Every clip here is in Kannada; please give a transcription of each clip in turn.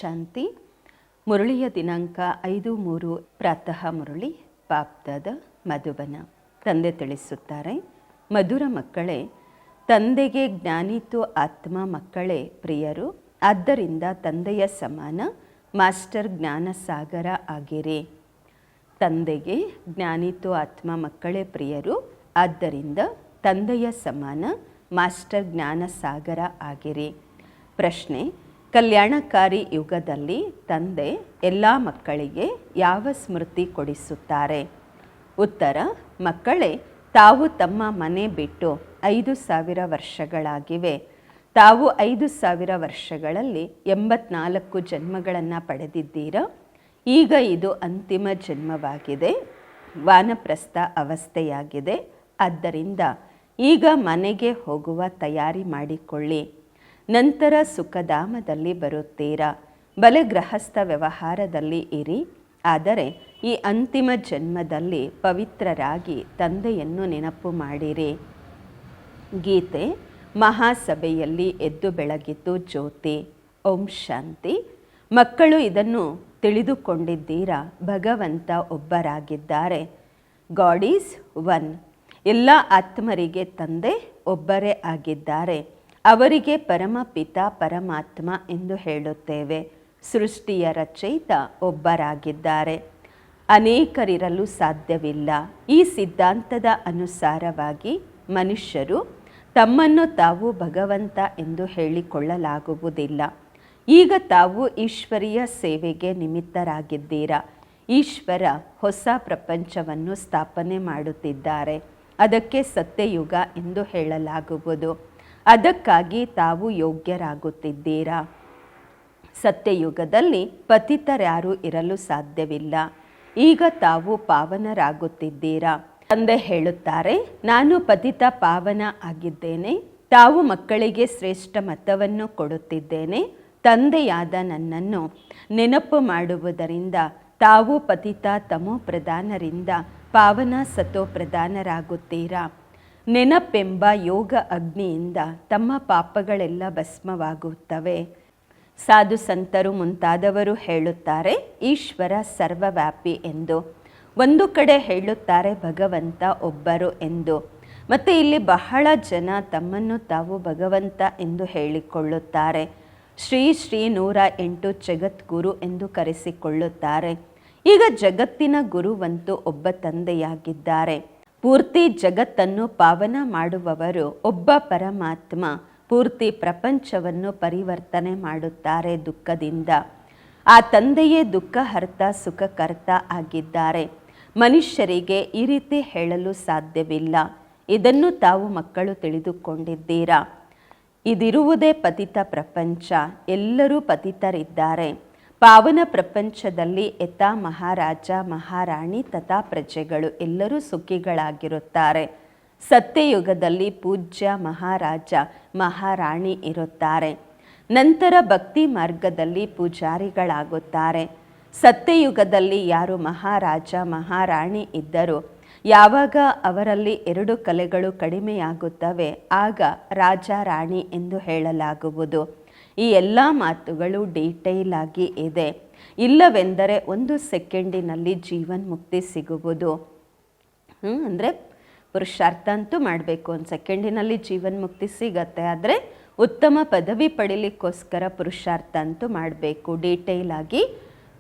ಶಾಂತಿ. ಮುರಳಿಯ ದಿನಾಂಕ 5/3 ಪ್ರಾತಃ ಮುರಳಿ ಪಾಪ್ದಾದ ಮಧುಬನ. ತಂದೆ ತಿಳಿಸುತ್ತಾರೆ, ಮಧುರ ಮಕ್ಕಳೇ, ತಂದೆಗೆ ಜ್ಞಾನಿತು ಆತ್ಮ ಮಕ್ಕಳೇ ಪ್ರಿಯರು. ಆದ್ದರಿಂದ ತಂದೆಯ ಸಮಾನ ಮಾಸ್ಟರ್ ಜ್ಞಾನ ಸಾಗರ ಆಗಿರಿ. ತಂದೆಗೆ ಜ್ಞಾನಿತು ಆತ್ಮ ಮಕ್ಕಳೇ ಪ್ರಿಯರು. ಆದ್ದರಿಂದ ತಂದೆಯ ಸಮಾನ ಮಾಸ್ಟರ್ ಜ್ಞಾನ ಸಾಗರ ಆಗಿರಿ. ಪ್ರಶ್ನೆ: ಕಲ್ಯಾಣಕಾರಿ ಯುಗದಲ್ಲಿ ತಂದೆ ಎಲ್ಲ ಮಕ್ಕಳಿಗೆ ಯಾವ ಸ್ಮೃತಿ ಕೊಡಿಸುತ್ತಾರೆ? ಉತ್ತರ: ಮಕ್ಕಳೇ, ತಾವು ತಮ್ಮ ಮನೆ ಬಿಟ್ಟು 5000 ವರ್ಷಗಳಾಗಿವೆ. ತಾವು 5000 ವರ್ಷಗಳಲ್ಲಿ 84 ಜನ್ಮಗಳನ್ನು ಪಡೆದಿದ್ದೀರಾ. ಈಗ ಇದು ಅಂತಿಮ ಜನ್ಮವಾಗಿದೆ, ವಾನಪ್ರಸ್ಥ ಅವಸ್ಥೆಯಾಗಿದೆ. ಆದ್ದರಿಂದ ಈಗ ಮನೆಗೆ ಹೋಗುವ ತಯಾರಿ ಮಾಡಿಕೊಳ್ಳಿ. ನಂತರ ಸುಖಧಾಮದಲ್ಲಿ ಬರುತ್ತೀರಾ. ಬಲೆ ಗೃಹಸ್ಥ ವ್ಯವಹಾರದಲ್ಲಿ ಇರಿ. ಆದರೆ ಈ ಅಂತಿಮ ಜನ್ಮದಲ್ಲಿ ಪವಿತ್ರರಾಗಿ ತಂದೆಯನ್ನು ನೆನಪು ಮಾಡಿರಿ. ಗೀತೆ: ಮಹಾಸಭೆಯಲ್ಲಿ ಎದ್ದು ಬೆಳಗಿತು ಜ್ಯೋತಿ. ಓಂ ಶಾಂತಿ. ಮಕ್ಕಳು ಇದನ್ನು ತಿಳಿದುಕೊಂಡಿದ್ದೀರಾ, ಭಗವಂತ ಒಬ್ಬರಾಗಿದ್ದಾರೆ. God is one. ಎಲ್ಲ ಆತ್ಮರಿಗೆ ತಂದೆ ಒಬ್ಬರೇ ಆಗಿದ್ದಾರೆ. ಅವರಿಗೆ ಪರಮಪಿತ ಪರಮಾತ್ಮ ಎಂದು ಹೇಳುತ್ತೇವೆ. ಸೃಷ್ಟಿಯ ರಚಯಿತ ಒಬ್ಬರಾಗಿದ್ದಾರೆ. ಅನೇಕರಿರಲು ಸಾಧ್ಯವಿಲ್ಲ. ಈ ಸಿದ್ಧಾಂತದ ಅನುಸಾರವಾಗಿ ಮನುಷ್ಯರು ತಮ್ಮನ್ನು ತಾವು ಭಗವಂತ ಎಂದು ಹೇಳಿಕೊಳ್ಳಲಾಗುವುದಿಲ್ಲ. ಈಗ ತಾವು ಈಶ್ವರೀಯ ಸೇವೆಗೆ ನಿಮಿತ್ತರಾಗಿದ್ದೀರಾ. ಈಶ್ವರ ಹೊಸ ಪ್ರಪಂಚವನ್ನು ಸ್ಥಾಪನೆ ಮಾಡುತ್ತಿದ್ದಾರೆ. ಅದಕ್ಕೆ ಸತ್ಯಯುಗ ಎಂದು ಹೇಳಲಾಗುವುದು. ಅದಕ್ಕಾಗಿ ತಾವು ಯೋಗ್ಯರಾಗುತ್ತಿದ್ದೀರಾ. ಸತ್ಯಯುಗದಲ್ಲಿ ಪತಿತರ್ಯಾರೂ ಇರಲು ಸಾಧ್ಯವಿಲ್ಲ. ಈಗ ತಾವು ಪಾವನರಾಗುತ್ತಿದ್ದೀರಾ. ತಂದೆ ಹೇಳುತ್ತಾರೆ, ನಾನು ಪತಿತ ಪಾವನ ಆಗಿದ್ದೇನೆ. ತಾವು ಮಕ್ಕಳಿಗೆ ಶ್ರೇಷ್ಠ ಮತವನ್ನು ಕೊಡುತ್ತಿದ್ದೇನೆ. ತಂದೆಯಾದ ನನ್ನನ್ನು ನೆನಪು ಮಾಡುವುದರಿಂದ ತಾವು ಪತಿತ ತಮೋ ಪ್ರಧಾನರಿಂದ ಪಾವನ ಸತೋ ಪ್ರಧಾನರಾಗುತ್ತೀರಾ. ನೆನಪೆಂಬ ಯೋಗ ಅಗ್ನಿಯಿಂದ ತಮ್ಮ ಪಾಪಗಳೆಲ್ಲ ಭಸ್ಮವಾಗುತ್ತವೆ. ಸಾಧು ಸಂತರು ಮುಂತಾದವರು ಹೇಳುತ್ತಾರೆ, ಈಶ್ವರ ಸರ್ವವ್ಯಾಪಿ ಎಂದು. ಒಂದು ಕಡೆ ಹೇಳುತ್ತಾರೆ ಭಗವಂತ ಒಬ್ಬರು ಎಂದು. ಮತ್ತು ಇಲ್ಲಿ ಬಹಳ ಜನ ತಮ್ಮನ್ನು ತಾವು ಭಗವಂತ ಎಂದು ಹೇಳಿಕೊಳ್ಳುತ್ತಾರೆ. ಶ್ರೀ 108 ಜಗದ್ಗುರು ಎಂದು ಕರೆಸಿಕೊಳ್ಳುತ್ತಾರೆ. ಈಗ ಜಗತ್ತಿನ ಗುರುವಂತೂ ಒಬ್ಬ ತಂದೆಯಾಗಿದ್ದಾರೆ. ಪೂರ್ತಿ ಜಗತ್ತನ್ನು ಪಾವನ ಮಾಡುವವರು ಒಬ್ಬ ಪರಮಾತ್ಮ. ಪೂರ್ತಿ ಪ್ರಪಂಚವನ್ನು ಪರಿವರ್ತನೆ ಮಾಡುತ್ತಾರೆ ದುಃಖದಿಂದ. ಆ ತಂದೆಯೇ ದುಃಖಹರ್ತ ಸುಖಕರ್ತ ಆಗಿದ್ದಾರೆ. ಮನುಷ್ಯರಿಗೆ ಈ ರೀತಿ ಹೇಳಲು ಸಾಧ್ಯವಿಲ್ಲ. ಇದನ್ನು ತಾವು ಮಕ್ಕಳು ತಿಳಿದುಕೊಂಡಿದ್ದೀರಾ. ಇದಿರುವುದೇ ಪತಿತ ಪ್ರಪಂಚ. ಎಲ್ಲರೂ ಪತಿತರಿದ್ದಾರೆ. ಪಾವನ ಪ್ರಪಂಚದಲ್ಲಿ ಯಥಾ ಮಹಾರಾಜ ಮಹಾರಾಣಿ ತಥಾ ಪ್ರಜೆಗಳು ಎಲ್ಲರೂ ಸುಖಿಗಳಾಗಿರುತ್ತಾರೆ. ಸತ್ಯಯುಗದಲ್ಲಿ ಪೂಜ್ಯ ಮಹಾರಾಜ ಮಹಾರಾಣಿ ಇರುತ್ತಾರೆ. ನಂತರ ಭಕ್ತಿ ಮಾರ್ಗದಲ್ಲಿ ಪೂಜಾರಿಗಳಾಗುತ್ತಾರೆ. ಸತ್ಯಯುಗದಲ್ಲಿ ಯಾರು ಮಹಾರಾಜ ಮಹಾರಾಣಿ ಇದ್ದರೂ ಯಾವಾಗ ಅವರಲ್ಲಿ 2 ಕಲೆಗಳು ಕಡಿಮೆಯಾಗುತ್ತವೆ ಆಗ ರಾಜ ರಾಣಿ ಎಂದು ಹೇಳಲಾಗುವುದು. ಈ ಎಲ್ಲ ಮಾತುಗಳು ಡೀಟೇಲ್ ಆಗಿ ಇದೆ. ಇಲ್ಲವೆಂದರೆ 1 ಸೆಕೆಂಡಿನಲ್ಲಿ ಜೀವನ್ ಮುಕ್ತಿ ಸಿಗುವುದು. ಅಂದರೆ ಪುರುಷಾರ್ಥ ಅಂತೂ ಮಾಡಬೇಕು. 1 ಸೆಕೆಂಡಿನಲ್ಲಿ ಜೀವನ್ ಮುಕ್ತಿ ಸಿಗತ್ತೆ. ಆದರೆ ಉತ್ತಮ ಪದವಿ ಪಡೀಲಿಕ್ಕೋಸ್ಕರ ಪುರುಷಾರ್ಥ ಅಂತೂ ಮಾಡಬೇಕು. ಡೀಟೇಲ್ ಆಗಿ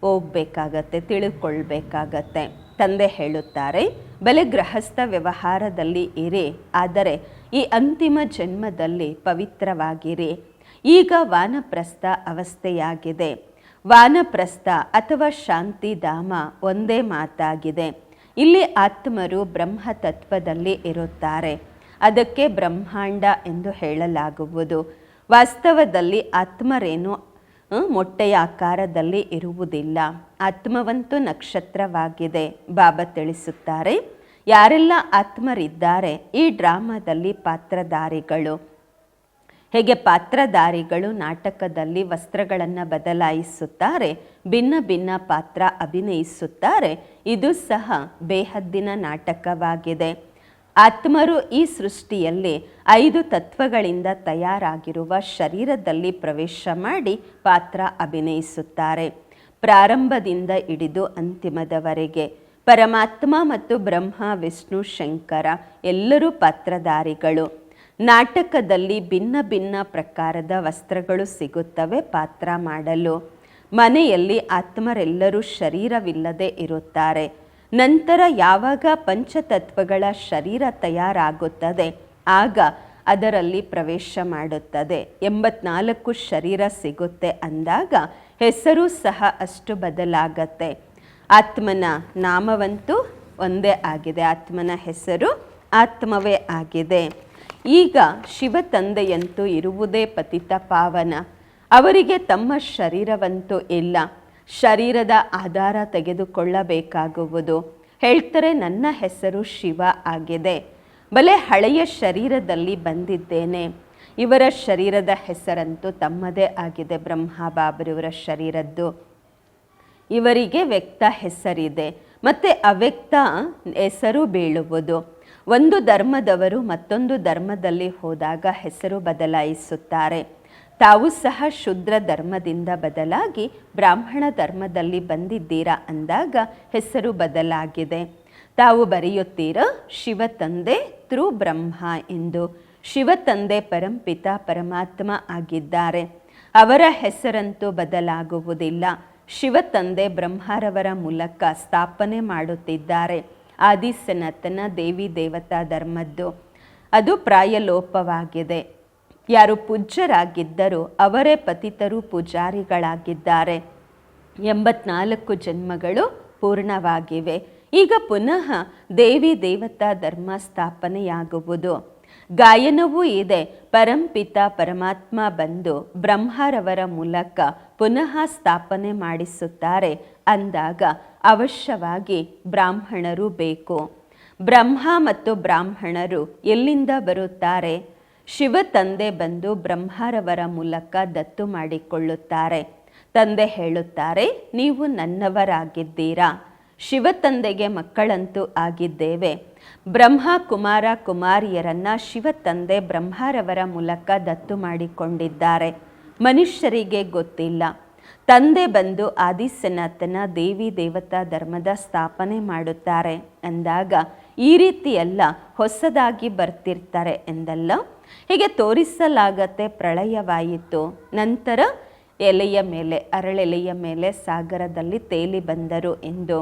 ಹೋಗಬೇಕಾಗತ್ತೆ, ತಿಳ್ಕೊಳ್ಬೇಕಾಗತ್ತೆ. ತಂದೆ ಹೇಳುತ್ತಾರೆ, ಬಲೆ ಗೃಹಸ್ಥ ವ್ಯವಹಾರದಲ್ಲಿ ಇರಿ. ಆದರೆ ಈ ಅಂತಿಮ ಜನ್ಮದಲ್ಲಿ ಪವಿತ್ರವಾಗಿರಿ. ಈಗ ವಾನಪ್ರಸ್ಥ ಅವಸ್ಥೆಯಾಗಿದೆ. ವಾನಪ್ರಸ್ಥ ಅಥವಾ ಶಾಂತಿಧಾಮ ಒಂದೇ ಮಾತಾಗಿದೆ. ಇಲ್ಲಿ ಆತ್ಮರು ಬ್ರಹ್ಮ ತತ್ವದಲ್ಲಿ ಇರುತ್ತಾರೆ. ಅದಕ್ಕೆ ಬ್ರಹ್ಮಾಂಡ ಎಂದು ಹೇಳಲಾಗುವುದು. ವಾಸ್ತವದಲ್ಲಿ ಆತ್ಮರೇನು ಮೊಟ್ಟೆಯ ಆಕಾರದಲ್ಲಿ ಇರುವುದಿಲ್ಲ. ಆತ್ಮವಂತೂ ನಕ್ಷತ್ರವಾಗಿದೆ. ಬಾಬಾ ತಿಳಿಸುತ್ತಾರೆ, ಯಾರೆಲ್ಲ ಆತ್ಮರಿದ್ದಾರೆ ಈ ಡ್ರಾಮಾದಲ್ಲಿ ಪಾತ್ರಧಾರಿಗಳು. ಹೇಗೆ ಪಾತ್ರಧಾರಿಗಳು ನಾಟಕದಲ್ಲಿ ವಸ್ತ್ರಗಳನ್ನು ಬದಲಾಯಿಸುತ್ತಾರೆ, ಭಿನ್ನ ಭಿನ್ನ ಪಾತ್ರ ಅಭಿನಯಿಸುತ್ತಾರೆ, ಇದು ಸಹ ಬೇಹದ್ದಿನ ನಾಟಕವಾಗಿದೆ. ಆತ್ಮರು ಈ ಸೃಷ್ಟಿಯಲ್ಲಿ 5 ತತ್ವಗಳಿಂದ ತಯಾರಾಗಿರುವ ಶರೀರದಲ್ಲಿ ಪ್ರವೇಶ ಮಾಡಿ ಪಾತ್ರ ಅಭಿನಯಿಸುತ್ತಾರೆ. ಪ್ರಾರಂಭದಿಂದ ಹಿಡಿದು ಅಂತಿಮದವರೆಗೆ ಪರಮಾತ್ಮ ಮತ್ತು ಬ್ರಹ್ಮ, ವಿಷ್ಣು, ಶಂಕರ ಎಲ್ಲರೂ ಪಾತ್ರಧಾರಿಗಳು. ನಾಟಕದಲ್ಲಿ ಭಿನ್ನ ಭಿನ್ನ ಪ್ರಕಾರದ ವಸ್ತ್ರಗಳು ಸಿಗುತ್ತವೆ ಪಾತ್ರ ಮಾಡಲು. ಮನೆಯಲ್ಲಿ ಆತ್ಮರೆಲ್ಲರೂ ಶರೀರವಿಲ್ಲದೆ ಇರುತ್ತಾರೆ. ನಂತರ ಯಾವಾಗ ಪಂಚತತ್ವಗಳ ಶರೀರ ತಯಾರಾಗುತ್ತದೆ ಆಗ ಅದರಲ್ಲಿ ಪ್ರವೇಶ ಮಾಡುತ್ತದೆ. 84 ಶರೀರ ಸಿಗುತ್ತೆ ಅಂದಾಗ ಹೆಸರು ಸಹ ಅಷ್ಟು ಬದಲಾಗತ್ತೆ. ಆತ್ಮನ ನಾಮವಂತೂ ಒಂದೇ ಆಗಿದೆ, ಆತ್ಮನ ಹೆಸರು ಆತ್ಮವೇ ಆಗಿದೆ. ಈಗ ಶಿವ ತಂದೆಯಂತೂ ಇರುವುದೇ ಪತಿತ ಪಾವನ. ಅವರಿಗೆ ತಮ್ಮ ಶರೀರವಂತೂ ಇಲ್ಲ. ಶರೀರದ ಆಧಾರ ತೆಗೆದುಕೊಳ್ಳಬೇಕಾಗುವುದು. ಹೇಳ್ತಾರೆ ನನ್ನ ಹೆಸರು ಶಿವ ಆಗಿದೆ. ಬಲೆ ಹಳೆಯ ಶರೀರದಲ್ಲಿ ಬಂದಿದ್ದೇನೆ. ಇವರ ಶರೀರದ ಹೆಸರಂತೂ ತಮ್ಮದೇ ಆಗಿದೆ, ಬ್ರಹ್ಮ ಬಾಬರವರ ಶರೀರದ್ದು. ಇವರಿಗೆ ವ್ಯಕ್ತ ಹೆಸರಿದೆ ಮತ್ತು ಅವ್ಯಕ್ತ ಹೆಸರು ಬೀಳುವುದು. ಒಂದು ಧರ್ಮದವರು ಮತ್ತೊಂದು ಧರ್ಮದಲ್ಲಿ ಹೋದಾಗ ಹೆಸರು ಬದಲಾಯಿಸುತ್ತಾರೆ. ತಾವು ಸಹ ಶೂದ್ರ ಧರ್ಮದಿಂದ ಬದಲಾಗಿ ಬ್ರಾಹ್ಮಣ ಧರ್ಮದಲ್ಲಿ ಬಂದಿದ್ದೀರಾ ಅಂದಾಗ ಹೆಸರು ಬದಲಾಗಿದೆ. ತಾವು ಬರೆಯುತ್ತೀರಾ ಶಿವ ತಂದೆ ತ್ರೂ ಬ್ರಹ್ಮ ಎಂದು. ಶಿವ ತಂದೆ ಪರಂಪಿತ ಪರಮಾತ್ಮ ಆಗಿದ್ದಾರೆ. ಅವರ ಹೆಸರಂತೂ ಬದಲಾಗುವುದಿಲ್ಲ. ಶಿವ ತಂದೆ ಬ್ರಹ್ಮರವರ ಮೂಲಕ ಸ್ಥಾಪನೆ ಮಾಡುತ್ತಿದ್ದಾರೆ. ಆದಿ ಸನಾತನ ದೇವಿ ದೇವತಾ ಧರ್ಮದ್ದು ಅದು ಪ್ರಾಯಲೋಪವಾಗಿದೆ. ಯಾರು ಪೂಜ್ಯರಾಗಿದ್ದರೂ ಅವರೇ ಪತಿತರು ಪೂಜಾರಿಗಳಾಗಿದ್ದಾರೆ. 84 ಜನ್ಮಗಳು ಪೂರ್ಣವಾಗಿವೆ. ಈಗ ಪುನಃ ದೇವಿ ದೇವತಾ ಧರ್ಮ ಸ್ಥಾಪನೆಯಾಗುವುದು. ಗಾಯನವೂ ಇದೆ. ಪರಂಪಿತ ಪರಮಾತ್ಮ ಬಂದು ಬ್ರಹ್ಮರವರ ಮೂಲಕ ಪುನಃ ಸ್ಥಾಪನೆ ಮಾಡಿಸುತ್ತಾರೆ ಅಂದಾಗ ಅವಶ್ಯವಾಗಿ ಬ್ರಾಹ್ಮಣರು ಬೇಕು. ಬ್ರಹ್ಮ ಮತ್ತು ಬ್ರಾಹ್ಮಣರು ಎಲ್ಲಿಂದ ಬರುತ್ತಾರೆ? ಶಿವ ತಂದೆ ಬಂದು ಬ್ರಹ್ಮರವರ ಮೂಲಕ ದತ್ತು ಮಾಡಿಕೊಳ್ಳುತ್ತಾರೆ. ತಂದೆ ಹೇಳುತ್ತಾರೆ ನೀವು ನನ್ನವರಾಗಿದ್ದೀರಾ. ಶಿವ ತಂದೆಗೆ ಮಕ್ಕಳಂತೂ ಆಗಿದ್ದೇವೆ. ಬ್ರಹ್ಮ ಕುಮಾರ ಕುಮಾರಿಯರನ್ನ ಶಿವ ತಂದೆ ಬ್ರಹ್ಮರವರ ಮೂಲಕ ದತ್ತು ಮಾಡಿಕೊಂಡಿದ್ದಾರೆ. ಮನುಷ್ಯರಿಗೆ ಗೊತ್ತಿಲ್ಲ. ತಂದೆ ಬಂದು ಆದಿ ಸನಾತನ ದೇವಿ ದೇವತಾ ಧರ್ಮದ ಸ್ಥಾಪನೆ ಮಾಡುತ್ತಾರೆ ಅಂದಾಗ ಈ ರೀತಿಯೆಲ್ಲ ಹೊಸದಾಗಿ ಬರ್ತಿರ್ತಾರೆ ಎಂದಲ್ಲ. ಹೀಗೆ ತೋರಿಸಲಾಗತ್ತೆ. ಪ್ರಳಯವಾಯಿತು, ನಂತರ ಎಲೆಯ ಮೇಲೆ ಅರಳೆಲೆಯ ಮೇಲೆ ಸಾಗರದಲ್ಲಿ ತೇಲಿ ಬಂದರು ಎಂದು.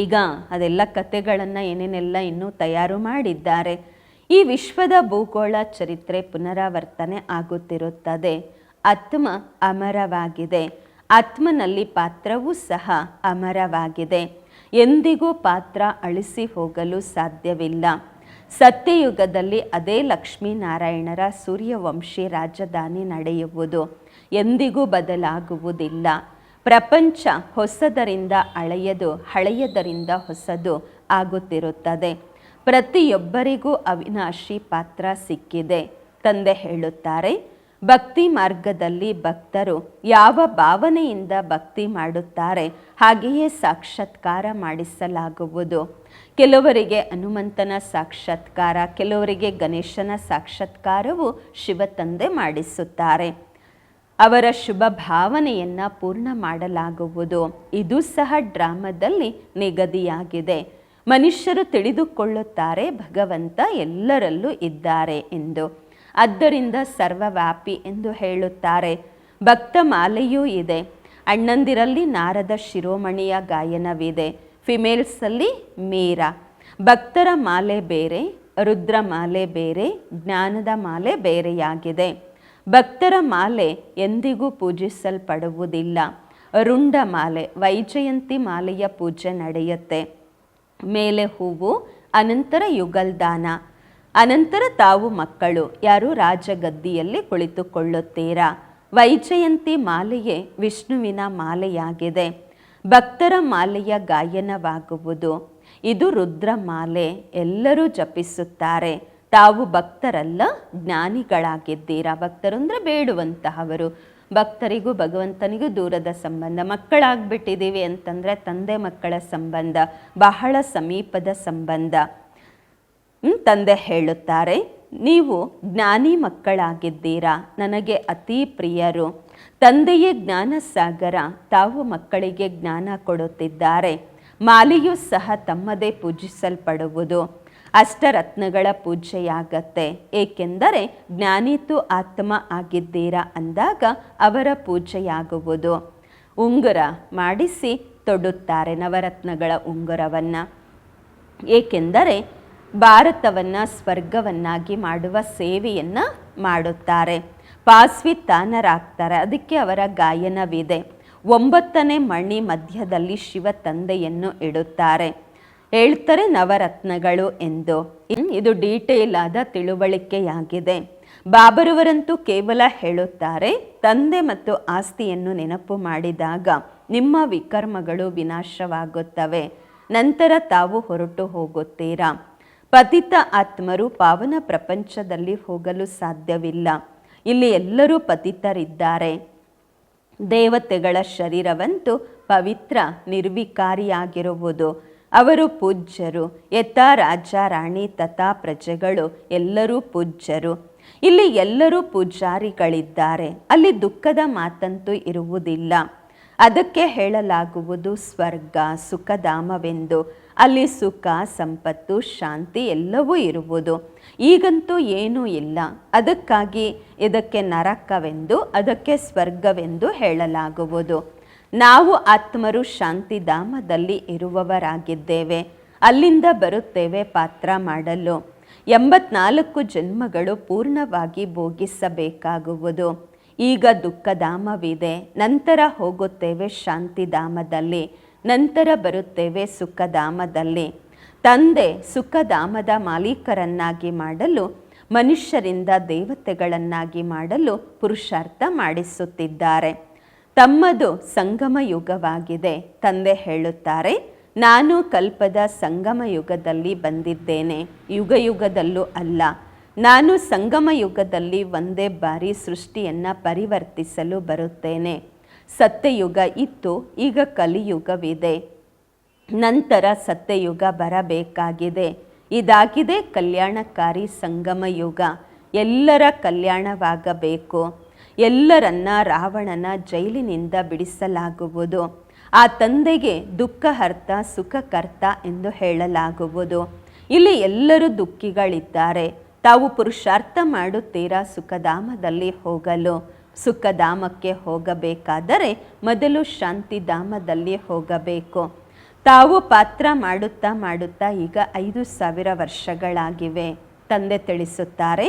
ಈಗ ಅದೆಲ್ಲ ಕಥೆಗಳನ್ನು ಏನೇನೆಲ್ಲ ಇನ್ನೂ ತಯಾರು ಮಾಡಿದ್ದಾರೆ. ಈ ವಿಶ್ವದ ಭೂಗೋಳ ಚರಿತ್ರೆ ಪುನರಾವರ್ತನೆ ಆಗುತ್ತಿರುತ್ತದೆ. ಆತ್ಮ ಅಮರವಾಗಿದೆ. ಆತ್ಮನಲ್ಲಿ ಪಾತ್ರವೂ ಸಹ ಅಮರವಾಗಿದೆ. ಎಂದಿಗೂ ಪಾತ್ರ ಅಳಿಸಿ ಹೋಗಲು ಸಾಧ್ಯವಿಲ್ಲ. ಸತ್ಯಯುಗದಲ್ಲಿ ಅದೇ ಲಕ್ಷ್ಮೀನಾರಾಯಣರ ಸೂರ್ಯವಂಶಿ ರಾಜಧಾನಿ ನಡೆಯುವುದು. ಎಂದಿಗೂ ಬದಲಾಗುವುದಿಲ್ಲ. ಪ್ರಪಂಚ ಹೊಸದರಿಂದ ಹಳೆಯದು, ಹಳೆಯದರಿಂದ ಹೊಸದು ಆಗುತ್ತಿರುತ್ತದೆ. ಪ್ರತಿಯೊಬ್ಬರಿಗೂ ಅವಿನಾಶಿ ಪಾತ್ರ ಸಿಕ್ಕಿದೆ. ತಂದೆ ಹೇಳುತ್ತಾರೆ ಭಕ್ತಿ ಮಾರ್ಗದಲ್ಲಿ ಭಕ್ತರು ಯಾವ ಭಾವನೆಯಿಂದ ಭಕ್ತಿ ಮಾಡುತ್ತಾರೆ ಹಾಗೆಯೇ ಸಾಕ್ಷಾತ್ಕಾರ ಮಾಡಿಸಲಾಗುವುದು. ಕೆಲವರಿಗೆ ಹನುಮಂತನ ಸಾಕ್ಷಾತ್ಕಾರ, ಕೆಲವರಿಗೆ ಗಣೇಶನ ಸಾಕ್ಷಾತ್ಕಾರವು ಶಿವ ತಂದೆ ಮಾಡಿಸುತ್ತಾರೆ. ಅವರ ಶುಭ ಭಾವನೆಯನ್ನು ಪೂರ್ಣ ಮಾಡಲಾಗುವುದು. ಇದು ಸಹ ಡ್ರಾಮದಲ್ಲಿ ನಿಗದಿಯಾಗಿದೆ. ಮನುಷ್ಯರು ತಿಳಿದುಕೊಳ್ಳುತ್ತಾರೆ ಭಗವಂತ ಎಲ್ಲರಲ್ಲೂ ಇದ್ದಾರೆ ಎಂದು. ಆದ್ದರಿಂದ ಸರ್ವವ್ಯಾಪಿ ಎಂದು ಹೇಳುತ್ತಾರೆ. ಭಕ್ತ ಮಾಲೆಯೂ ಇದೆ. ಅಣ್ಣಂದಿರಲ್ಲಿ ನಾರದ ಶಿರೋಮಣಿಯ ಗಾಯನವಿದೆ. ಫಿಮೇಲ್ಸಲ್ಲಿ ಮೀರಾ. ಭಕ್ತರ ಮಾಲೆ ಬೇರೆ, ರುದ್ರ ಮಾಲೆ ಬೇರೆ, ಜ್ಞಾನದ ಮಾಲೆ ಬೇರೆಯಾಗಿದೆ. ಭಕ್ತರ ಮಾಲೆ ಎಂದಿಗೂ ಪೂಜಿಸಲ್ಪಡುವುದಿಲ್ಲ. ರುಂಡ ಮಾಲೆ, ವೈಜಯಂತಿ ಮಾಲೆಯ ಪೂಜೆ ನಡೆಯುತ್ತೆ. ಮೇಲೆ ಹೂವು, ಅನಂತರ ಯುಗಲ್ದಾನ, ಅನಂತರ ತಾವು ಮಕ್ಕಳು ಯಾರು ರಾಜಗದ್ದಿಯಲ್ಲಿ ಕುಳಿತುಕೊಳ್ಳುತ್ತೀರಾ. ವೈಜಯಂತಿ ಮಾಲೆಯೇ ವಿಷ್ಣುವಿನ ಮಾಲೆಯಾಗಿದೆ. ಭಕ್ತರ ಮಾಲೆಯ ಗಾಯನವಾಗುವುದು. ಇದು ರುದ್ರ ಮಾಲೆ. ಎಲ್ಲರೂ ಜಪಿಸುತ್ತಾರೆ. ತಾವು ಭಕ್ತರಲ್ಲ, ಜ್ಞಾನಿಗಳಾಗಿದ್ದೀರಾ. ಭಕ್ತರು ಅಂದರೆ ಬೇಡುವಂತಹವರು. ಭಕ್ತರಿಗೂ ಭಗವಂತನಿಗೂ ದೂರದ ಸಂಬಂಧ. ಮಕ್ಕಳಾಗ್ಬಿಟ್ಟಿದ್ದೀವಿ ಅಂತಂದರೆ ತಂದೆ ಮಕ್ಕಳ ಸಂಬಂಧ ಬಹಳ ಸಮೀಪದ ಸಂಬಂಧ. ತಂದೆ ಹೇಳುತ್ತಾರೆ, ನೀವು ಜ್ಞಾನಿ ಮಕ್ಕಳಾಗಿದ್ದೀರಾ, ನನಗೆ ಅತಿ ಪ್ರಿಯರು. ತಂದೆಯೇ ಜ್ಞಾನ ಸಾಗರ, ತಾವು ಮಕ್ಕಳಿಗೆ ಜ್ಞಾನ ಕೊಡುತ್ತಿದ್ದಾರೆ. ಮಾಲೆಯೂ ಸಹ ತಮ್ಮದೇ ಪೂಜಿಸಲ್ಪಡುವುದು. ಅಷ್ಟರತ್ನಗಳ ಪೂಜೆಯಾಗತ್ತೆ, ಏಕೆಂದರೆ ಜ್ಞಾನಿತು ಆತ್ಮ ಆಗಿದ್ದೀರಾ ಅಂದಾಗ ಅವರ ಪೂಜೆಯಾಗುವುದು. ಉಂಗುರ ಮಾಡಿಸಿ ತೊಡುತ್ತಾರೆ, ನವರತ್ನಗಳ ಉಂಗುರವನ್ನು. ಏಕೆಂದರೆ ಭಾರತವನ್ನು ಸ್ವರ್ಗವನ್ನಾಗಿ ಮಾಡುವ ಸೇವೆಯನ್ನು ಮಾಡುತ್ತಾರೆ. ಪಾಸ್ವಿತಾನರಾಗ್ತಾರೆ, ಅದಕ್ಕೆ ಅವರ ಗಾಯನವಿದೆ. 9ನೇ ಮಣಿ ಮಧ್ಯದಲ್ಲಿ ಶಿವ ತಂದೆಯನ್ನು ಇಡುತ್ತಾರೆ, ಹೇಳ್ತಾರೆ ನವರತ್ನಗಳು ಎಂದು. ಇದು ಡೀಟೇಲ್ ಆದ ತಿಳುವಳಿಕೆಯಾಗಿದೆ. ಬಾಬರವರಂತೂ ಕೇವಲ ಹೇಳುತ್ತಾರೆ, ತಂದೆ ಮತ್ತು ಆಸ್ತಿಯನ್ನು ನೆನಪು ಮಾಡಿದಾಗ ನಿಮ್ಮ ವಿಕರ್ಮಗಳು ವಿನಾಶವಾಗುತ್ತವೆ, ನಂತರ ತಾವು ಹೊರಟು ಹೋಗುತ್ತೀರಾ. ಪತಿತ ಆತ್ಮರು ಪಾವನ ಪ್ರಪಂಚದಲ್ಲಿ ಹೋಗಲು ಸಾಧ್ಯವಿಲ್ಲ. ಇಲ್ಲಿ ಎಲ್ಲರೂ ಪತಿತರಿದ್ದಾರೆ. ದೇವತೆಗಳ ಶರೀರವಂತೂ ಪವಿತ್ರ ನಿರ್ವಿಕಾರಿಯಾಗಿರುವುದು. ಅವರು ಪೂಜ್ಯರು. ಯಥಾ ರಾಜ ರಾಣಿ ತಥಾ ಪ್ರಜೆಗಳು ಎಲ್ಲರೂ ಪೂಜ್ಯರು. ಇಲ್ಲಿ ಎಲ್ಲರೂ ಪೂಜಾರಿಗಳಿದ್ದಾರೆ. ಅಲ್ಲಿ ದುಃಖದ ಮಾತಂತೂ ಇರುವುದಿಲ್ಲ. ಅದಕ್ಕೆ ಹೇಳಲಾಗುವುದು ಸ್ವರ್ಗ ಸುಖಧಾಮವೆಂದು. ಅಲ್ಲಿ ಸುಖ, ಸಂಪತ್ತು, ಶಾಂತಿ ಎಲ್ಲವೂ ಇರುವುದು. ಈಗಂತೂ ಏನೂ ಇಲ್ಲ. ಅದಕ್ಕಾಗಿ ಇದಕ್ಕೆ ನರಕವೆಂದು, ಅದಕ್ಕೆ ಸ್ವರ್ಗವೆಂದು ಹೇಳಲಾಗುವುದು. ನಾವು ಆತ್ಮರು ಶಾಂತಿಧಾಮದಲ್ಲಿ ಇರುವವರಾಗಿದ್ದೇವೆ. ಅಲ್ಲಿಂದ ಬರುತ್ತೇವೆ ಪಾತ್ರ ಮಾಡಲು. 84 ಜನ್ಮಗಳು ಪೂರ್ಣವಾಗಿ ಭೋಗಿಸಬೇಕಾಗುವುದು. ಈಗ ದುಃಖಧಾಮವಿದೆ, ನಂತರ ಹೋಗುತ್ತೇವೆ ಶಾಂತಿಧಾಮದಲ್ಲಿ, ನಂತರ ಬರುತ್ತೇವೆ ಸುಖಧಾಮದಲ್ಲಿ. ತಂದೆ ಸುಖಧಾಮದ ಮಾಲೀಕರನ್ನಾಗಿ ಮಾಡಲು, ಮನುಷ್ಯರಿಂದ ದೇವತೆಗಳನ್ನಾಗಿ ಮಾಡಲು ಪುರುಷಾರ್ಥ ಮಾಡಿಸುತ್ತಿದ್ದಾರೆ. ತಮ್ಮದು ಸಂಗಮ ಯುಗವಾಗಿದೆ. ತಂದೆ ಹೇಳುತ್ತಾರೆ, ನಾನು ಕಲ್ಪದ ಸಂಗಮ ಯುಗದಲ್ಲಿ ಬಂದಿದ್ದೇನೆ, ಯುಗ ಯುಗದಲ್ಲೂ ಅಲ್ಲ. ನಾನು ಸಂಗಮ ಯುಗದಲ್ಲಿ ಒಂದೇ ಬಾರಿ ಸೃಷ್ಟಿಯನ್ನು ಪರಿವರ್ತಿಸಲು ಬರುತ್ತೇನೆ. ಸತ್ಯಯುಗ ಇತ್ತು, ಈಗ ಕಲಿಯುಗವಿದೆ. ನಂತರ ಸತ್ಯಯುಗ ಬರಬೇಕಾಗಿದೆ. ಇದಾಗಿದೆ ಕಲ್ಯಾಣಕಾರಿ ಸಂಗಮ ಯುಗ. ಎಲ್ಲರ ಕಲ್ಯಾಣವಾಗಬೇಕು. ಎಲ್ಲರನ್ನ ರಾವಣನ ಜೈಲಿನಿಂದ ಬಿಡಿಸಲಾಗುವುದು. ಆ ತಂದೆಗೆ ದುಃಖಹರ್ತ ಸುಖಕರ್ತ ಎಂದು ಹೇಳಲಾಗುವುದು. ಇಲ್ಲಿ ಎಲ್ಲರೂ ದುಃಖಿಗಳಿದ್ದಾರೆ. ತಾವು ಪುರುಷಾರ್ಥ ಮಾಡುತ್ತೀರಾ ಸುಖಧಾಮದಲ್ಲಿ ಹೋಗಲು. ಸುಖಧಾಮಕ್ಕೆ ಹೋಗಬೇಕಾದರೆ ಮೊದಲು ಶಾಂತಿಧಾಮದಲ್ಲಿ ಹೋಗಬೇಕು. ತಾವು ಪಾತ್ರ ಮಾಡುತ್ತಾ ಮಾಡುತ್ತಾ ಈಗ 5000 ವರ್ಷಗಳಾಗಿವೆ. ತಂದೆ ತಿಳಿಸುತ್ತಾರೆ,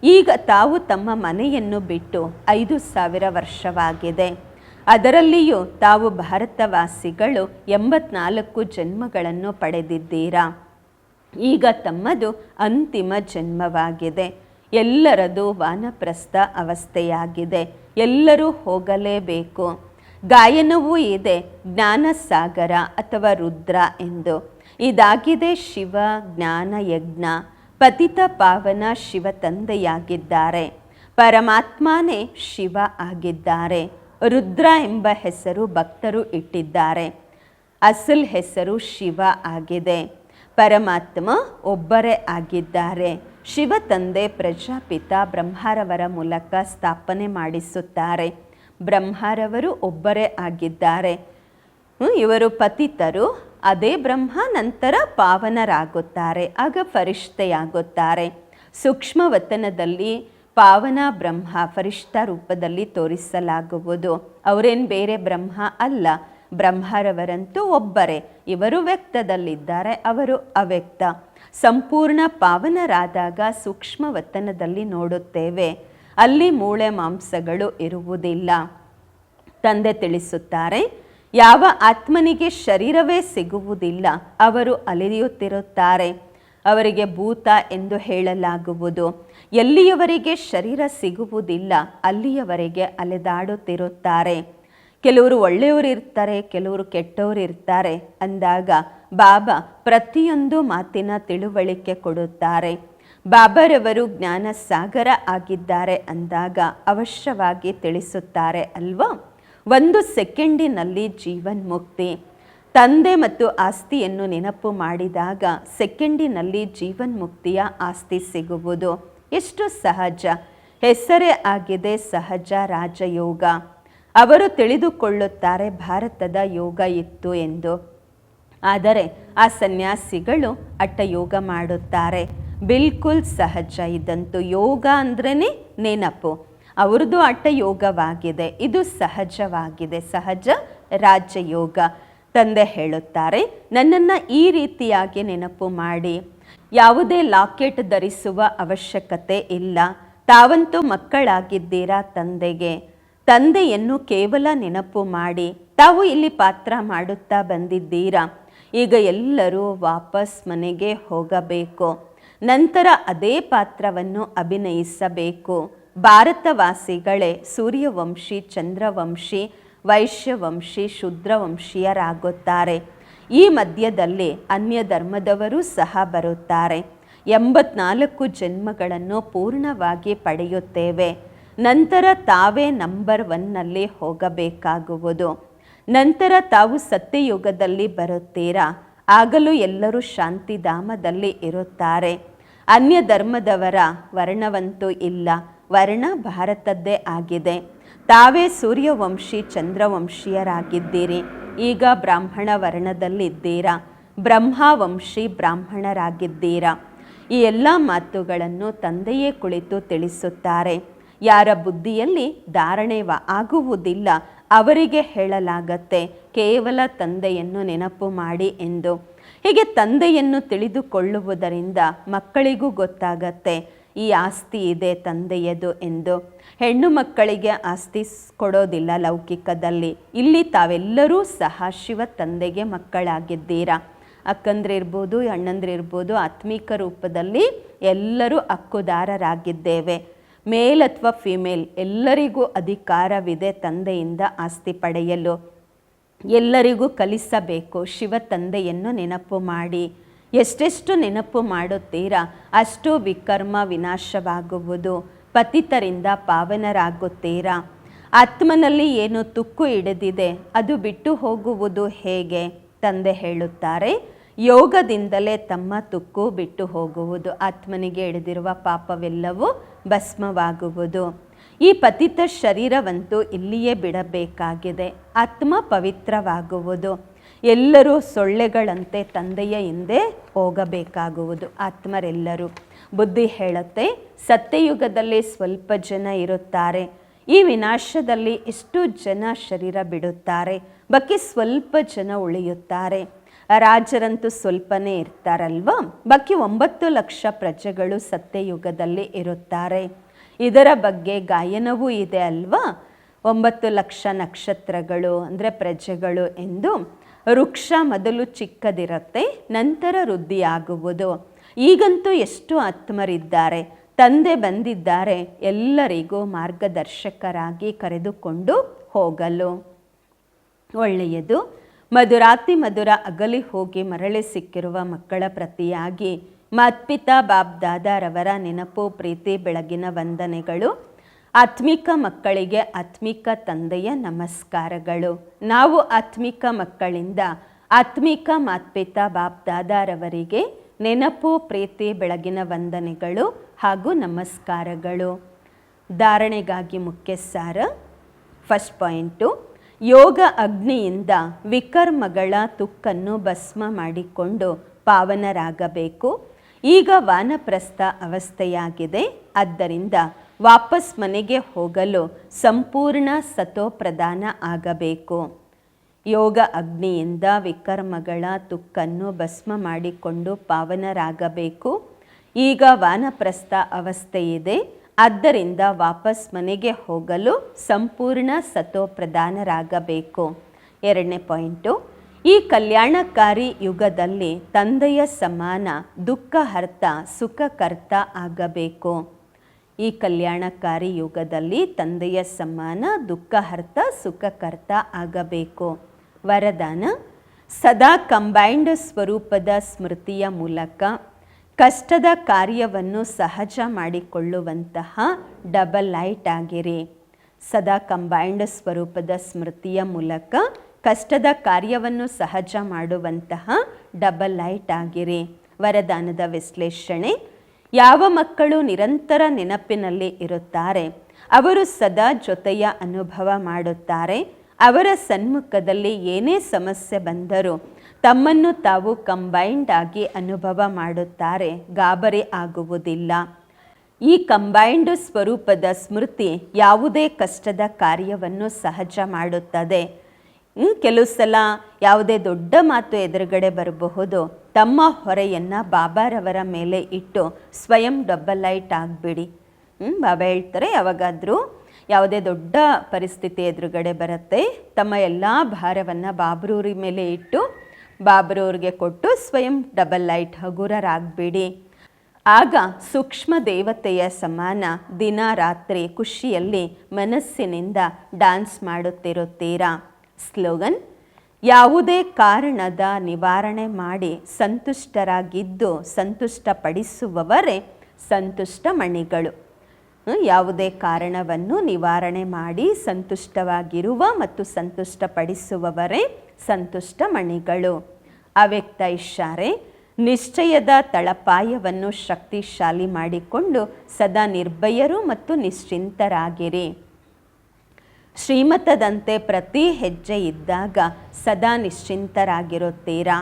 ಈಗ ತಾವು ತಮ್ಮ ಮನೆಯನ್ನು ಬಿಟ್ಟು 5000 ವರ್ಷವಾಗಿದೆ. ಅದರಲ್ಲಿಯೂ ತಾವು ಭಾರತವಾಸಿಗಳು 84 ಜನ್ಮಗಳನ್ನು ಪಡೆದಿದ್ದೀರಾ. ಈಗ ತಮ್ಮದು ಅಂತಿಮ ಜನ್ಮವಾಗಿದೆ. ಎಲ್ಲರದು ವಾನಪ್ರಸ್ಥ ಅವಸ್ಥೆಯಾಗಿದೆ. ಎಲ್ಲರೂ ಹೋಗಲೇಬೇಕು. ಗಾಯನವೂ ಇದೆ, ಜ್ಞಾನಸಾಗರ ಅಥವಾ ರುದ್ರ ಎಂದು. ಇದಾಗಿದೆ ಶಿವ ಜ್ಞಾನ ಯಜ್ಞ. ಪತಿತ ಪಾವನ ಶಿವ ತಂದೆಯಾಗಿದ್ದಾರೆ. ಪರಮಾತ್ಮನೇ ಶಿವ ಆಗಿದ್ದಾರೆ. ರುದ್ರ ಎಂಬ ಹೆಸರು ಭಕ್ತರು ಇಟ್ಟಿದ್ದಾರೆ. ಅಸಲ್ ಹೆಸರು ಶಿವ ಆಗಿದೆ. ಪರಮಾತ್ಮ ಒಬ್ಬರೇ ಆಗಿದ್ದಾರೆ. ಶಿವ ತಂದೆ ಪ್ರಜಾಪಿತ ಬ್ರಹ್ಮರವರ ಮೂಲಕ ಸ್ಥಾಪನೆ ಮಾಡಿಸುತ್ತಾರೆ. ಬ್ರಹ್ಮರವರು ಒಬ್ಬರೇ ಆಗಿದ್ದಾರೆ. ಇವರು ಪತಿತರು. ಅದೇ ಬ್ರಹ್ಮ ನಂತರ ಪಾವನರಾಗುತ್ತಾರೆ, ಆಗ ಫರಿಷ್ಠೆಯಾಗುತ್ತಾರೆ. ಸೂಕ್ಷ್ಮ ವತನದಲ್ಲಿ ಪಾವನ ಬ್ರಹ್ಮ ಫರಿಷ್ಠ ರೂಪದಲ್ಲಿ ತೋರಿಸಲಾಗುವುದು. ಅವರೇನು ಬೇರೆ ಬ್ರಹ್ಮ ಅಲ್ಲ. ಬ್ರಹ್ಮರವರಂತೂ ಒಬ್ಬರೇ. ಇವರು ವ್ಯಕ್ತದಲ್ಲಿದ್ದಾರೆ, ಅವರು ಅವ್ಯಕ್ತ. ಸಂಪೂರ್ಣ ಪಾವನರಾದಾಗ ಸೂಕ್ಷ್ಮ ವತನದಲ್ಲಿ ನೋಡುತ್ತೇವೆ, ಅಲ್ಲಿ ಮೂಳೆ ಮಾಂಸಗಳು ಇರುವುದಿಲ್ಲ. ತಂದೆ ತಿಳಿಸುತ್ತಾರೆ, ಯಾವ ಆತ್ಮನಿಗೆ ಶರೀರವೇ ಸಿಗುವುದಿಲ್ಲ ಅವರು ಅಲೆಯುತ್ತಿರುತ್ತಾರೆ. ಅವರಿಗೆ ಭೂತ ಎಂದು ಹೇಳಲಾಗುವುದು. ಎಲ್ಲಿಯವರೆಗೆ ಶರೀರ ಸಿಗುವುದಿಲ್ಲ ಅಲ್ಲಿಯವರೆಗೆ ಅಲೆದಾಡುತ್ತಿರುತ್ತಾರೆ. ಕೆಲವರು ಒಳ್ಳೆಯವರು ಇರ್ತಾರೆ, ಕೆಲವರು ಕೆಟ್ಟವರು ಇರ್ತಾರೆ ಅಂದಾಗ ಬಾಬಾ ಪ್ರತಿಯೊಂದು ಮಾತಿನ ತಿಳುವಳಿಕೆ ಕೊಡುತ್ತಾರೆ. ಬಾಬಾರವರು ಜ್ಞಾನ ಸಾಗರ ಆಗಿದ್ದಾರೆ ಅಂದಾಗ ಅವಶ್ಯವಾಗಿ ತಿಳಿಸುತ್ತಾರೆ ಅಲ್ವಾ. 1 ಸೆಕೆಂಡಿನಲ್ಲಿ ಜೀವನ್ಮುಕ್ತಿ. ತಂದೆ ಮತ್ತು ಆಸ್ತಿಯನ್ನು ನೆನಪು ಮಾಡಿದಾಗ ಸೆಕೆಂಡಿನಲ್ಲಿ ಜೀವನ್ಮುಕ್ತಿಯ ಆಸ್ತಿ ಸಿಗುವುದು ಎಷ್ಟು ಸಹಜ. ಹೆಸರೇ ಆಗಿದೆ ಸಹಜ ರಾಜಯೋಗ. ಅವರು ತಿಳಿದುಕೊಳ್ಳುತ್ತಾರೆ ಭಾರತದ ಯೋಗ ಇತ್ತು ಎಂದು. ಆದರೆ ಆ ಸನ್ಯಾಸಿಗಳು ಅಟ್ಟಯೋಗ ಮಾಡುತ್ತಾರೆ. ಬಿಲ್ಕುಲ್ ಸಹಜ. ಇದಂತೂ ಯೋಗ ಅಂದ್ರೇ ನೆನಪು. ಅವ್ರದ್ದು ಅಟ್ಟಯೋಗವಾಗಿದೆ. ಇದು ಸಹಜವಾಗಿದೆ, ಸಹಜ ರಾಜಯೋಗ. ತಂದೆ ಹೇಳುತ್ತಾರೆ, ನನ್ನನ್ನು ಈ ರೀತಿಯಾಗಿ ನೆನಪು ಮಾಡಿ. ಯಾವುದೇ ಲಾಕೆಟ್ ಧರಿಸುವ ಅವಶ್ಯಕತೆ ಇಲ್ಲ. ತಾವಂತೂ ಮಕ್ಕಳಾಗಿದ್ದೀರಾ ತಂದೆಗೆ. ತಂದೆಯನ್ನು ಕೇವಲ ನೆನಪು ಮಾಡಿ. ತಾವು ಇಲ್ಲಿ ಪಾತ್ರ ಮಾಡುತ್ತಾ ಬಂದಿದ್ದೀರಾ. ಈಗ ಎಲ್ಲರೂ ವಾಪಸ್ ಮನೆಗೆ ಹೋಗಬೇಕು. ನಂತರ ಅದೇ ಪಾತ್ರವನ್ನು ಅಭಿನಯಿಸಬೇಕು. ಭಾರತವಾಸಿಗಳೇ ಸೂರ್ಯವಂಶಿ, ಚಂದ್ರವಂಶಿ, ವೈಶ್ಯವಂಶಿ, ಶೂದ್ರವಂಶೀಯರಾಗುತ್ತಾರೆ. ಈ ಮಧ್ಯದಲ್ಲಿ ಅನ್ಯ ಧರ್ಮದವರೂ ಸಹ ಬರುತ್ತಾರೆ. 84 ಜನ್ಮಗಳನ್ನು ಪೂರ್ಣವಾಗಿ ಪಡೆಯುತ್ತೇವೆ. ನಂತರ ತಾವೇ ನಂಬರ್ 1ನಲ್ಲಿ ಹೋಗಬೇಕಾಗುವುದು. ನಂತರ ತಾವು ಸತ್ಯಯುಗದಲ್ಲಿ ಬರುತ್ತೀರಾ. ಆಗಲೂ ಎಲ್ಲರೂ ಶಾಂತಿಧಾಮದಲ್ಲಿ ಇರುತ್ತಾರೆ. ಅನ್ಯ ಧರ್ಮದವರ ವರ್ಣವಂತೂ ಇಲ್ಲ. ವರ್ಣ ಭಾರತದ್ದೇ ಆಗಿದೆ. ತಾವೇ ಸೂರ್ಯವಂಶಿ, ಚಂದ್ರವಂಶೀಯರಾಗಿದ್ದೀರಿ. ಈಗ ಬ್ರಾಹ್ಮಣ ವರ್ಣದಲ್ಲಿದ್ದೀರಾ. ಬ್ರಹ್ಮವಂಶಿ, ಬ್ರಾಹ್ಮಣರಾಗಿದ್ದೀರಾ. ಈ ಎಲ್ಲ ಮಾತುಗಳನ್ನು ತಂದೆಯೇ ಕುಳಿತು ತಿಳಿಸುತ್ತಾರೆ. ಯಾರ ಬುದ್ಧಿಯಲ್ಲಿ ಧಾರಣೆ ಆಗುವುದಿಲ್ಲ ಅವರಿಗೆ ಹೇಳಲಾಗತ್ತೆ ಕೇವಲ ತಂದೆಯನ್ನು ನೆನಪು ಮಾಡಿ ಎಂದು. ಹೀಗೆ ತಂದೆಯನ್ನು ತಿಳಿದುಕೊಳ್ಳುವುದರಿಂದ ಮಕ್ಕಳಿಗೂ ಗೊತ್ತಾಗತ್ತೆ ಈ ಆಸ್ತಿ ಇದೆ ತಂದೆಯದು ಎಂದು. ಹೆಣ್ಣು ಮಕ್ಕಳಿಗೆ ಆಸ್ತಿ ಕೊಡೋದಿಲ್ಲ ಲೌಕಿಕದಲ್ಲಿ. ಇಲ್ಲಿ ತಾವೆಲ್ಲರೂ ಸಹ ಶಿವ ತಂದೆಗೆ ಮಕ್ಕಳಾಗಿದ್ದೀರಾ. ಅಕ್ಕಂದ್ರಿರ್ಬೋದು, ಅಣ್ಣಂದ್ರಿರ್ಬೋದು, ಆತ್ಮಿಕ ರೂಪದಲ್ಲಿ ಎಲ್ಲರೂ ಹಕ್ಕುದಾರರಾಗಿದ್ದೇವೆ. ಮೇಲ್ ಅಥವಾ ಫಿಮೇಲ್ ಎಲ್ಲರಿಗೂ ಅಧಿಕಾರವಿದೆ ತಂದೆಯಿಂದ ಆಸ್ತಿ ಪಡೆಯಲು. ಎಲ್ಲರಿಗೂ ಕಲಿಸಬೇಕು ಶಿವ ತಂದೆಯನ್ನು ನೆನಪು ಮಾಡಿ. ಎಷ್ಟೆಷ್ಟು ನೆನಪು ಮಾಡುತ್ತೀರಾ ಅಷ್ಟು ವಿಕರ್ಮ ವಿನಾಶವಾಗುವುದು. ಪತಿತರಿಂದ ಪಾವನರಾಗುತ್ತೀರಾ. ಆತ್ಮನಲ್ಲಿ ಏನು ತುಕ್ಕು ಹಿಡಿದಿದೆ ಅದು ಬಿಟ್ಟು ಹೋಗುವುದು ಹೇಗೆ? ತಂದೆ ಹೇಳುತ್ತಾರೆ, ಯೋಗದಿಂದಲೇ ತಮ್ಮ ತುಕ್ಕು ಬಿಟ್ಟು ಹೋಗುವುದು. ಆತ್ಮನಿಗೆ ಹಿಡಿದಿರುವ ಪಾಪವೆಲ್ಲವೂ ಭಸ್ಮವಾಗುವುದು. ಈ ಪತಿತ ಶರೀರವಂತೂ ಇಲ್ಲಿಯೇ ಬಿಡಬೇಕಾಗಿದೆ. ಆತ್ಮ ಪವಿತ್ರವಾಗುವುದು. ಎಲ್ಲರೂ ಸೊಳ್ಳೆಗಳಂತೆ ತಂದೆಯ ಹಿಂದೆ ಹೋಗಬೇಕಾಗುವುದು. ಆತ್ಮರೆಲ್ಲರೂ. ಬುದ್ಧಿ ಹೇಳುತ್ತೆ ಸತ್ಯಯುಗದಲ್ಲಿ ಸ್ವಲ್ಪ ಜನ ಇರುತ್ತಾರೆ. ಈ ವಿನಾಶದಲ್ಲಿ ಎಷ್ಟು ಜನ ಶರೀರ ಬಿಡುತ್ತಾರೆ. ಬಾಕಿ ಸ್ವಲ್ಪ ಜನ ಉಳಿಯುತ್ತಾರೆ. ರಾಜರಂತೂ ಸ್ವಲ್ಪನೇ ಇರ್ತಾರಲ್ವಾ. ಬಾಕಿ 9 ಲಕ್ಷ ಪ್ರಜೆಗಳು ಸತ್ಯಯುಗದಲ್ಲಿ ಇರುತ್ತಾರೆ. ಇದರ ಬಗ್ಗೆ ಗಾಯನವೂ ಇದೆ ಅಲ್ವಾ. 9 ಲಕ್ಷ ನಕ್ಷತ್ರಗಳು ಅಂದರೆ ಪ್ರಜೆಗಳು ಎಂದು. ವೃಕ್ಷ ಮೊದಲು ಚಿಕ್ಕದಿರುತ್ತೆ, ನಂತರ ವೃದ್ಧಿಯಾಗುವುದು. ಈಗಂತೂ ಎಷ್ಟು ಆತ್ಮರಿದ್ದಾರೆ. ತಂದೆ ಬಂದಿದ್ದಾರೆ ಎಲ್ಲರಿಗೂ ಮಾರ್ಗದರ್ಶಕರಾಗಿ ಕರೆದುಕೊಂಡು ಹೋಗಲು. ಒಳ್ಳೆಯದು. ಮಧುರಾತಿ ಮಧುರ ಅಗಲಿ ಹೋಗಿ ಮರಳಿ ಸಿಕ್ಕಿರುವ ಮಕ್ಕಳ ಪ್ರತಿಯಾಗಿ ಮಾತ್ಪಿತಾ ಬಾಬ್ ದಾದಾರವರ ನೆನಪು, ಪ್ರೀತಿ, ಬೆಳಗಿನ ವಂದನೆಗಳು. ಆತ್ಮಿಕ ಮಕ್ಕಳಿಗೆ ಆತ್ಮಿಕ ತಂದೆಯ ನಮಸ್ಕಾರಗಳು. ನಾವು ಆತ್ಮಿಕ ಮಕ್ಕಳಿಂದ ಆತ್ಮಿಕ ಮಾತ್ಪಿತಾ ಬಾಬ್ ದಾದಾರವರಿಗೆ ನೆನಪು, ಪ್ರೀತಿ, ಬೆಳಗಿನ ವಂದನೆಗಳು ಹಾಗೂ ನಮಸ್ಕಾರಗಳು. ಧಾರಣೆಗಾಗಿ ಮುಖ್ಯ ಸಾರ. ಫಸ್ಟ್ ಪಾಯಿಂಟು, ಯೋಗ ಅಗ್ನಿಯಿಂದ ವಿಕರ್ಮಗಳ ತುಕ್ಕನ್ನು ಭಸ್ಮ ಮಾಡಿಕೊಂಡು ಪಾವನರಾಗಬೇಕು. ಈಗ ವಾನಪ್ರಸ್ಥ ಅವಸ್ಥೆಯಾಗಿದೆ. ಆದ್ದರಿಂದ ವಾಪಸ್ ಮನೆಗೆ ಹೋಗಲು ಸಂಪೂರ್ಣ ಸತೋಪ್ರಧಾನ ಆಗಬೇಕು. ಯೋಗ ಅಗ್ನಿಯಿಂದ ವಿಕರ್ಮಗಳ ತುಕ್ಕನ್ನು ಭಸ್ಮ ಮಾಡಿಕೊಂಡು ಪಾವನರಾಗಬೇಕು. ಈಗ ವಾನಪ್ರಸ್ಥ ಅವಸ್ಥೆಯಿದೆ. ಆದ್ದರಿಂದ ವಾಪಸ್ ಮನೆಗೆ ಹೋಗಲು ಸಂಪೂರ್ಣ ಸತೋಪ್ರಧಾನರಾಗಬೇಕು. 2ನೇ ಪಾಯಿಂಟು, ಈ ಕಲ್ಯಾಣಕಾರಿ ಯುಗದಲ್ಲಿ ತಂದೆಯ ಸಮಾನ ದುಃಖಹರ್ತ ಸುಖಕರ್ತ ಆಗಬೇಕು. ಈ ಕಲ್ಯಾಣಕಾರಿ ಯುಗದಲ್ಲಿ ತಂದೆಯ ಸಮಾನ ದುಃಖಹರ್ತ ಸುಖಕರ್ತ ಆಗಬೇಕು. ವರದಾನ: ಸದಾ ಕಂಬೈನ್ಡ್ ಸ್ವರೂಪದ ಸ್ಮೃತಿಯ ಮೂಲಕ ಕಷ್ಟದ ಕಾರ್ಯವನ್ನು ಸಹಜ ಮಾಡಿಕೊಳ್ಳುವಂತಹ ಡಬಲ್ ಲೈಟ್ ಆಗಿರಿ. ಸದಾ ಕಂಬೈನ್ಡ್ ಸ್ವರೂಪದ ಸ್ಮೃತಿಯ ಮೂಲಕ ಕಷ್ಟದ ಕಾರ್ಯವನ್ನು ಸಹಜ ಮಾಡುವಂತಹ ಡಬಲ್ ಲೈಟ್ ಆಗಿರಿ. ವರದಾನದ ವಿಶ್ಲೇಷಣೆ. ಯಾವ ಮಕ್ಕಳು ನಿರಂತರ ನೆನಪಿನಲ್ಲಿ ಇರುತ್ತಾರೆ ಅವರು ಸದಾ ಜೊತೆಯ ಅನುಭವ ಮಾಡುತ್ತಾರೆ. ಅವರ ಸನ್ಮುಖದಲ್ಲಿ ಏನೇ ಸಮಸ್ಯೆ ಬಂದರೂ ತಮ್ಮನ್ನು ತಾವು ಕಂಬೈನ್ಡ್ ಆಗಿ ಅನುಭವ ಮಾಡುತ್ತಾರೆ, ಗಾಬರಿ ಆಗುವುದಿಲ್ಲ. ಈ ಕಂಬೈನ್ಡ್ ಸ್ವರೂಪದ ಸ್ಮೃತಿ ಯಾವುದೇ ಕಷ್ಟದ ಕಾರ್ಯವನ್ನು ಸಹಜ ಮಾಡುತ್ತದೆ. ಕೆಲವು ಸಲ ಯಾವುದೇ ದೊಡ್ಡ ಮಾತು ಎದುರುಗಡೆ ಬರಬಹುದು. ತಮ್ಮ ಹೊರೆಯನ್ನು ಬಾಬಾರವರ ಮೇಲೆ ಇಟ್ಟು ಸ್ವಯಂ ಡಬಲ್ ಲೈಟ್ ಆಗಿಬಿಡಿ. ಬಾಬಾ ಹೇಳ್ತಾರೆ, ಯಾವಾಗಾದರೂ ಯಾವುದೇ ದೊಡ್ಡ ಪರಿಸ್ಥಿತಿ ಎದುರುಗಡೆ ಬರುತ್ತೆ, ತಮ್ಮ ಎಲ್ಲ ಭಾರವನ್ನು ಬಾಬ್ರೂರಿ ಮೇಲೆ ಇಟ್ಟು ಬಾಬ್ರವ್ರಿಗೆ ಕೊಟ್ಟು ಸ್ವಯಂ ಡಬಲ್ ಲೈಟ್ ಹಗುರರಾಗಬೇಡಿ. ಆಗ ಸೂಕ್ಷ್ಮ ದೇವತೆಯ ಸಮಾನ ದಿನ ರಾತ್ರಿ ಖುಷಿಯಲ್ಲಿ ಮನಸ್ಸಿನಿಂದ ಡ್ಯಾನ್ಸ್ ಮಾಡುತ್ತಿರುತ್ತೀರಾ. ಸ್ಲೋಗನ್. ಯಾವುದೇ ಕಾರಣದ ನಿವಾರಣೆ ಮಾಡಿ ಸಂತುಷ್ಟರಾಗಿದ್ದು ಸಂತುಷ್ಟಪಡಿಸುವವರೇ ಸಂತುಷ್ಟ ಮಣಿಗಳು. ಯಾವುದೇ ಕಾರಣವನ್ನು ನಿವಾರಣೆ ಮಾಡಿ ಸಂತುಷ್ಟವಾಗಿರುವ ಮತ್ತು ಸಂತುಷ್ಟಪಡಿಸುವವರೇ ಸಂತುಷ್ಟ ಮಣಿಗಳು. ಅವ್ಯಕ್ತ ಇಶಾರೆ. ನಿಶ್ಚಯದ ತಳಪಾಯವನ್ನು ಶಕ್ತಿಶಾಲಿ ಮಾಡಿಕೊಂಡು ಸದಾ ನಿರ್ಭಯರು ಮತ್ತು ನಿಶ್ಚಿಂತರಾಗಿರಿ. ಶ್ರೀಮತದಂತೆ ಪ್ರತಿ ಹೆಜ್ಜೆ ಇದ್ದಾಗ ಸದಾ ನಿಶ್ಚಿಂತರಾಗಿರುತ್ತೀರಾ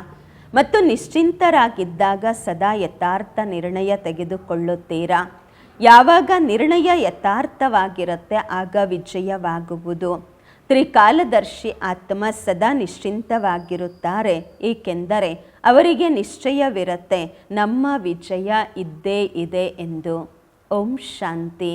ಮತ್ತು ನಿಶ್ಚಿಂತರಾಗಿದ್ದಾಗ ಸದಾ ಯಥಾರ್ಥ ನಿರ್ಣಯ ತೆಗೆದುಕೊಳ್ಳುತ್ತೀರಾ. ಯಾವಾಗ ನಿರ್ಣಯ ಯಥಾರ್ಥವಾಗಿರುತ್ತೆ ಆಗ ವಿಜಯವಾಗುವುದು. ತ್ರಿಕಾಲದರ್ಶಿ ಆತ್ಮ ಸದಾ ನಿಶ್ಚಿಂತವಾಗಿರುತ್ತಾರೆ, ಏಕೆಂದರೆ ಅವರಿಗೆ ನಿಶ್ಚಯವಿರುತ್ತೆ ನಮ್ಮ ವಿಜಯ ಇದ್ದೇ ಇದೆ ಎಂದು. ಓಂ ಶಾಂತಿ.